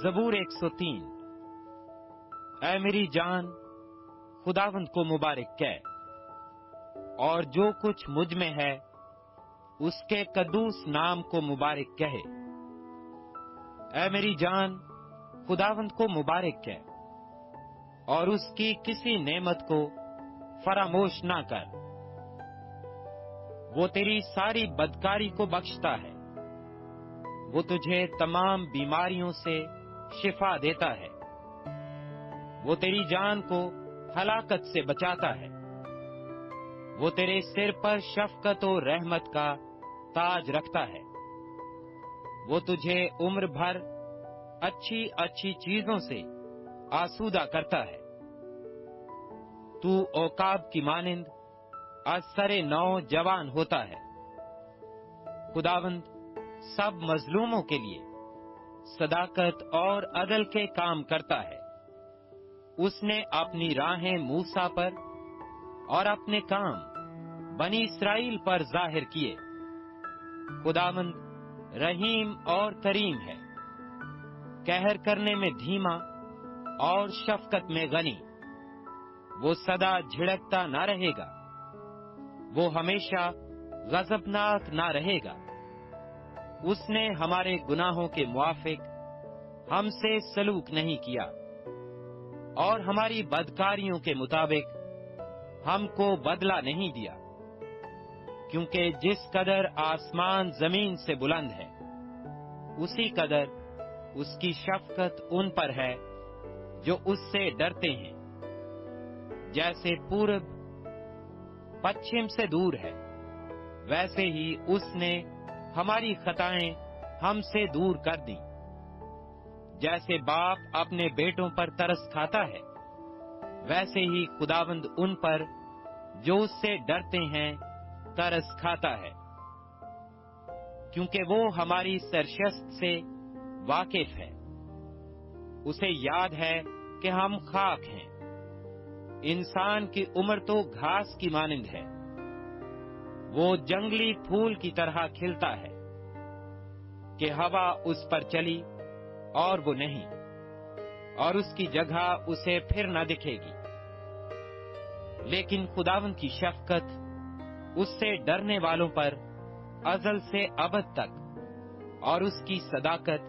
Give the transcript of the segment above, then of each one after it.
زبور 103۔ اے میری جان خداوند کو مبارک کہہ، اور جو کچھ مجھ میں ہے اس کے قدوس نام کو مبارک کہے۔ اے میری جان خداوند کو مبارک کہہ، اور اس کی کسی نعمت کو فراموش نہ کر۔ وہ تیری ساری بدکاری کو بخشتا ہے، وہ تجھے تمام بیماریوں سے شفا دیتا ہے، وہ تیری جان کو ہلاکت سے بچاتا ہے، وہ تیرے سر پر شفقت و رحمت کا تاج رکھتا ہے، وہ تجھے عمر بھر اچھی اچھی چیزوں سے آسودہ کرتا ہے۔ تو عقاب کی مانند از سر نو جوان ہوتا ہے۔ خداوند سب مظلوموں کے لیے صداقت اور عدل کے کام کرتا ہے۔ اس نے اپنی راہیں موسیٰ پر اور اپنے کام بنی اسرائیل پر ظاہر کیے۔ خداوند رحیم اور کریم ہے، قہر کرنے میں دھیما اور شفقت میں غنی۔ وہ سدا جھڑکتا نہ رہے گا، وہ ہمیشہ غضبناک نہ رہے گا۔ اس نے ہمارے گناہوں کے موافق ہم سے سلوک نہیں کیا، اور ہماری بدکاریوں کے مطابق ہم کو بدلہ نہیں دیا۔ کیونکہ جس قدر آسمان زمین سے بلند ہے، اسی قدر اس کی شفقت ان پر ہے جو اس سے ڈرتے ہیں۔ جیسے پورب پچھم سے دور ہے، ویسے ہی اس نے ہماری خطائیں ہم سے دور کر دیں۔ جیسے باپ اپنے بیٹوں پر ترس کھاتا ہے، ویسے ہی خداوند ان پر جو اس سے ڈرتے ہیں ترس کھاتا ہے، کیونکہ وہ ہماری سرشست سے واقف ہے۔ اسے یاد ہے کہ ہم خاک ہیں، انسان کی عمر تو گھاس کی مانند ہے، وہ جنگلی پھول کی طرح کھلتا ہے کہ ہوا اس پر چلی اور وہ نہیں، اور اس کی جگہ اسے پھر نہ دکھے گی۔ لیکن خداوند کی شفقت اس سے ڈرنے والوں پر ازل سے ابد تک، اور اس کی صداقت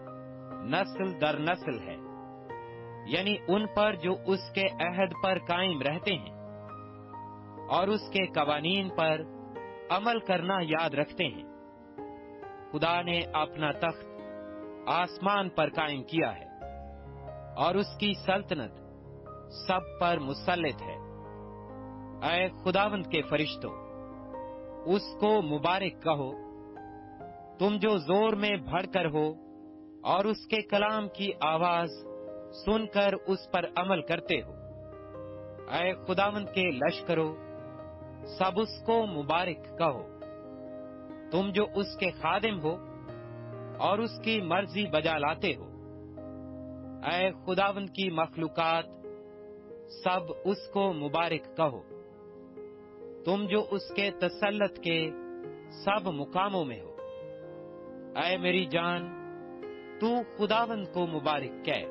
نسل در نسل ہے، یعنی ان پر جو اس کے عہد پر قائم رہتے ہیں اور اس کے قوانین پر عمل کرنا یاد رکھتے ہیں۔ خدا نے اپنا تخت آسمان پر قائم کیا ہے، اور اس کی سلطنت سب پر مسلط ہے۔ اے خداوند کے فرشتوں، اس کو مبارک کہو، تم جو زور میں بڑھ کر ہو اور اس کے کلام کی آواز سن کر اس پر عمل کرتے ہو۔ اے خداوند کے لشکرو، سب اس کو مبارک کہو، تم جو اس کے خادم ہو اور اس کی مرضی بجا لاتے ہو۔ اے خداوند کی مخلوقات، سب اس کو مبارک کہو، تم جو اس کے تسلط کے سب مقاموں میں ہو۔ اے میری جان، تو خداوند کو مبارک کہہ۔